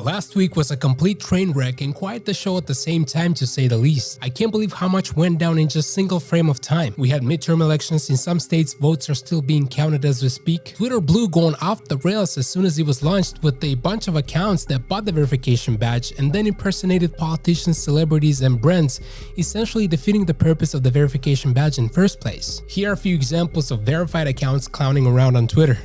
Last week was a complete train wreck and quite the show at the same time, to say the least. I can't believe how much went down in just a single frame of time. We had midterm elections. In some states, votes are still being counted as we speak. Twitter blew going off the rails as soon as it was launched, with a bunch of accounts that bought the verification badge and then impersonated politicians, celebrities, and brands, essentially defeating the purpose of the verification badge in first place. Here are a few examples of verified accounts clowning around on Twitter.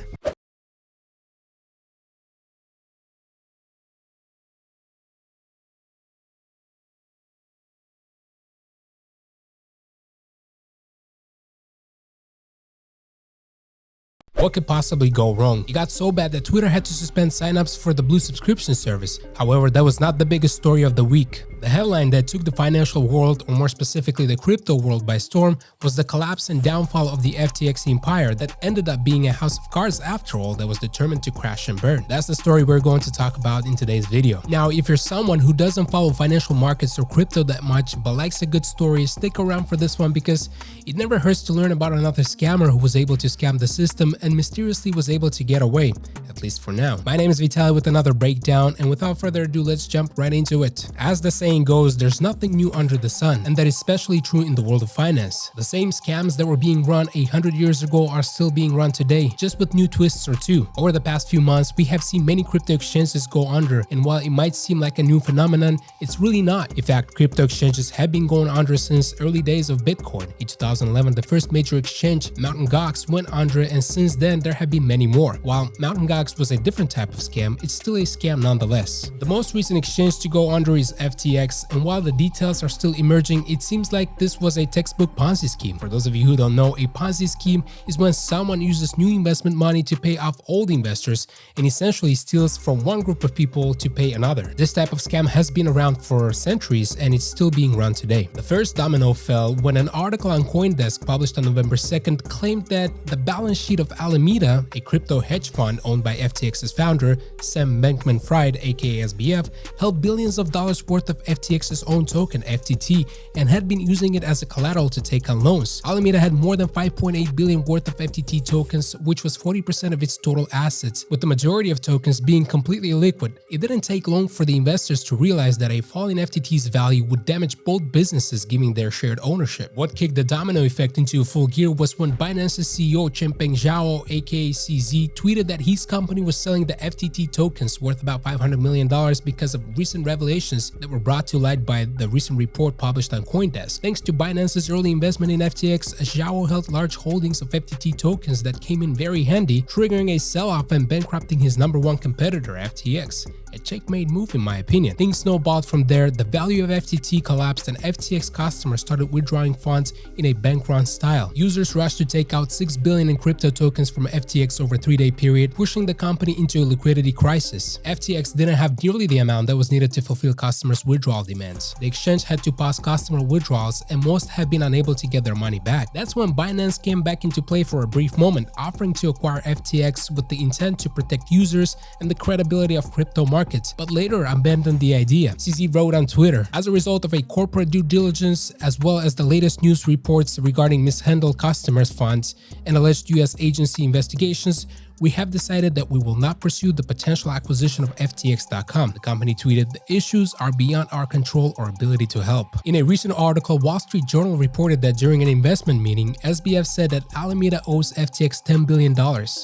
What could possibly go wrong? It got so bad that Twitter had to suspend signups for the Blue subscription service. However, that was not the biggest story of the week. The headline that took the financial world, or more specifically the crypto world, by storm was the collapse and downfall of the FTX empire that ended up being a house of cards after all that was determined to crash and burn. That's the story we're going to talk about in today's video. Now, if you're someone who doesn't follow financial markets or crypto that much but likes a good story, stick around for this one because it never hurts to learn about another scammer who was able to scam the system and mysteriously was able to get away, at least for now. My name is Vitaly with another breakdown, and without further ado, let's jump right into it. As the saying goes, there's nothing new under the sun, and that is especially true in the world of finance. The same scams that were being run 100 years ago are still being run today, just with new twists or two. Over the past few months, we have seen many crypto exchanges go under, and while it might seem like a new phenomenon, it's really not. In fact, crypto exchanges have been going under since early days of Bitcoin. In 2011, the first major exchange, Mt. Gox, went under, and since then there have been many more. While Mt. Gox was a different type of scam, it's still a scam nonetheless. The most recent exchange to go under is FTX, and while the details are still emerging, it seems like this was a textbook Ponzi scheme. For those of you who don't know, a Ponzi scheme is when someone uses new investment money to pay off old investors and essentially steals from one group of people to pay another. This type of scam has been around for centuries and it's still being run today. The first domino fell when an article on CoinDesk published on November 2nd claimed that the balance sheet of Alameda, a crypto hedge fund owned by FTX's founder, Sam Bankman-Fried, aka SBF, held billions of dollars worth of FTX's own token, FTT, and had been using it as a collateral to take on loans. Alameda had more than 5.8 billion worth of FTT tokens, which was 40% of its total assets, with the majority of tokens being completely illiquid. It didn't take long for the investors to realize that a fall in FTT's value would damage both businesses given their shared ownership. What kicked the domino effect into full gear was when Binance's CEO Changpeng Zhao, aka CZ, tweeted that his company was selling the FTT tokens worth about $500 million because of recent revelations that were brought to light by the recent report published on CoinDesk. Thanks to Binance's early investment in FTX, Zhao held large holdings of FTT tokens that came in very handy, triggering a sell-off and bankrupting his number one competitor, FTX. A checkmate move in my opinion. Things snowballed from there, the value of FTT collapsed and FTX customers started withdrawing funds in a bank run style. Users rushed to take out $6 billion in crypto tokens from FTX over a 3-day period, pushing the company into a liquidity crisis. FTX didn't have nearly the amount that was needed to fulfill customers' withdrawal demands. The exchange had to pause customer withdrawals and most have been unable to get their money back. That's when Binance came back into play for a brief moment, offering to acquire FTX with the intent to protect users and the credibility of crypto markets, but later abandoned the idea. CZ wrote on Twitter, "As a result of a corporate due diligence as well as the latest news reports regarding mishandled customers' funds and alleged US agency investigations, we have decided that we will not pursue the potential acquisition of FTX.com. The company tweeted, "The issues are beyond our control or ability to help." In a recent article, Wall Street Journal reported that during an investment meeting, SBF said that Alameda owes FTX $10 billion.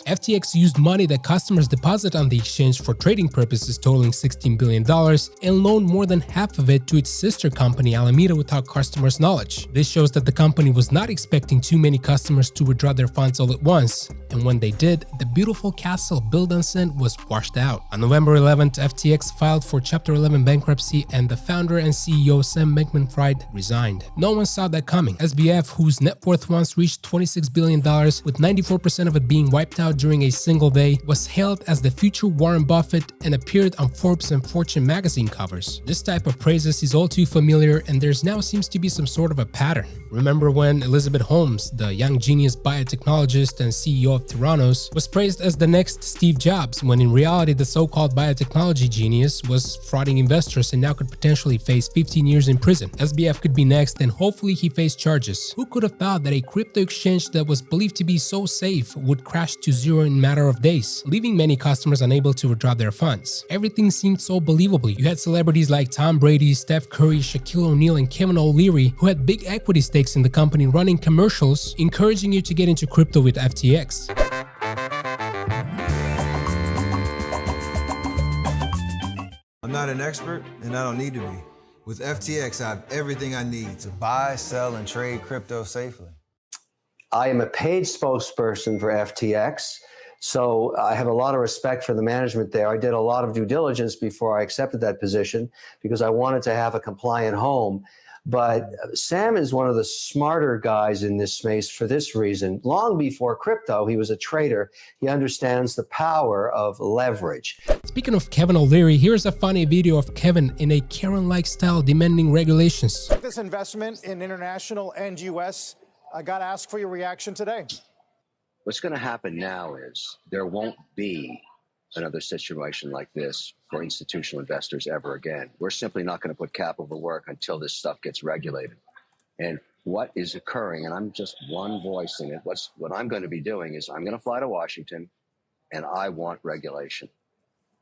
FTX used money that customers deposit on the exchange for trading purposes totaling $16 billion and loaned more than half of it to its sister company Alameda without customers' knowledge. This shows that the company was not expecting too many customers to withdraw their funds all at once, and when they did, the beautiful castle built on sand was washed out. On November 11th, FTX filed for Chapter 11 bankruptcy and the founder and CEO Sam Bankman-Fried resigned. No one saw that coming. SBF, whose net worth once reached $26 billion, with 94% of it being wiped out during a single day, was hailed as the future Warren Buffett and appeared on Forbes and Fortune magazine covers. This type of praises is all too familiar, and there's now seems to be some sort of a pattern. Remember when Elizabeth Holmes, the young genius biotechnologist and CEO of Theranos, was praised posed as the next Steve Jobs, when in reality the so-called biotechnology genius was frauding investors and now could potentially face 15 years in prison. SBF could be next and hopefully he faced charges. Who could have thought that a crypto exchange that was believed to be so safe would crash to zero in a matter of days, leaving many customers unable to withdraw their funds? Everything seemed so believable. You had celebrities like Tom Brady, Steph Curry, Shaquille O'Neal, and Kevin O'Leary who had big equity stakes in the company running commercials encouraging you to get into crypto with FTX. I'm not an expert, and I don't need to be. With FTX, I have everything I need to buy, sell, and trade crypto safely. I am a paid spokesperson for FTX, so I have a lot of respect for the management there. I did a lot of due diligence before I accepted that position because I wanted to have a compliant home. But Sam is one of the smarter guys in this space for this reason. Long before crypto, he was a trader. He understands the power of leverage. Speaking of Kevin O'Leary, here's a funny video of Kevin in a Karen-like style demanding regulations. This investment in international and U.S., I got to ask for your reaction today. What's going to happen now is there won't be another situation like this for institutional investors ever again. We're simply not going to put capital to work until this stuff gets regulated. And what is occurring, and I'm just one voice in it, what I'm going to be doing is I'm going to fly to Washington, and I want regulation.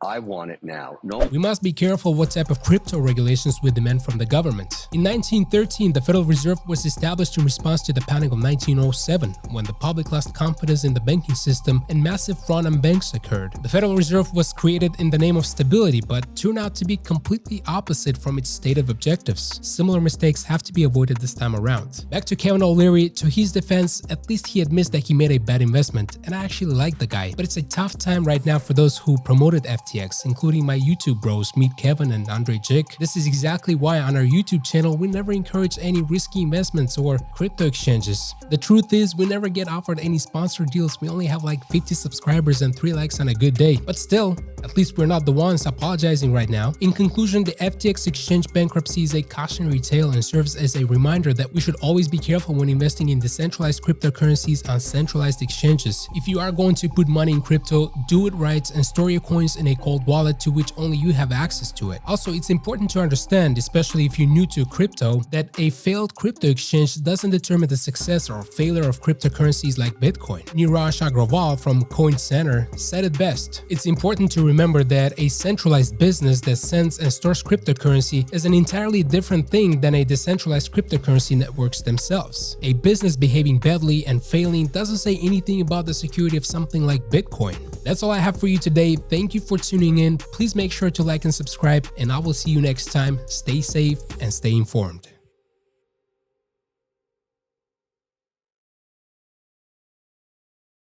I want it now. No. We must be careful what type of crypto regulations we demand from the government. In 1913, the Federal Reserve was established in response to the panic of 1907, when the public lost confidence in the banking system and massive fraud on banks occurred. The Federal Reserve was created in the name of stability, but turned out to be completely opposite from its stated objectives. Similar mistakes have to be avoided this time around. Back to Kevin O'Leary, to his defense, at least he admits that he made a bad investment, and I actually like the guy. But it's a tough time right now for those who promoted FTX, including my YouTube bros, Meet Kevin and Andre Jick. This is exactly why on our YouTube channel we never encourage any risky investments or crypto exchanges. The truth is we never get offered any sponsored deals. We only have like 50 subscribers and 3 likes on a good day. But still, at least we're not the ones apologizing right now. In conclusion, the FTX exchange bankruptcy is a cautionary tale and serves as a reminder that we should always be careful when investing in decentralized cryptocurrencies on centralized exchanges. If you are going to put money in crypto, do it right and store your coins in a cold wallet to which only you have access to it. Also, it's important to understand, especially if you're new to crypto, that a failed crypto exchange doesn't determine the success or failure of cryptocurrencies like Bitcoin. Neeraj Agrawal from Coin Center said it best. It's important to remember that a centralized business that sends and stores cryptocurrency is an entirely different thing than a decentralized cryptocurrency networks themselves. A business behaving badly and failing doesn't say anything about the security of something like Bitcoin. That's all I have for you today. Thank you for tuning in. Please make sure to like and subscribe, and I will see you next time. Stay safe and stay informed.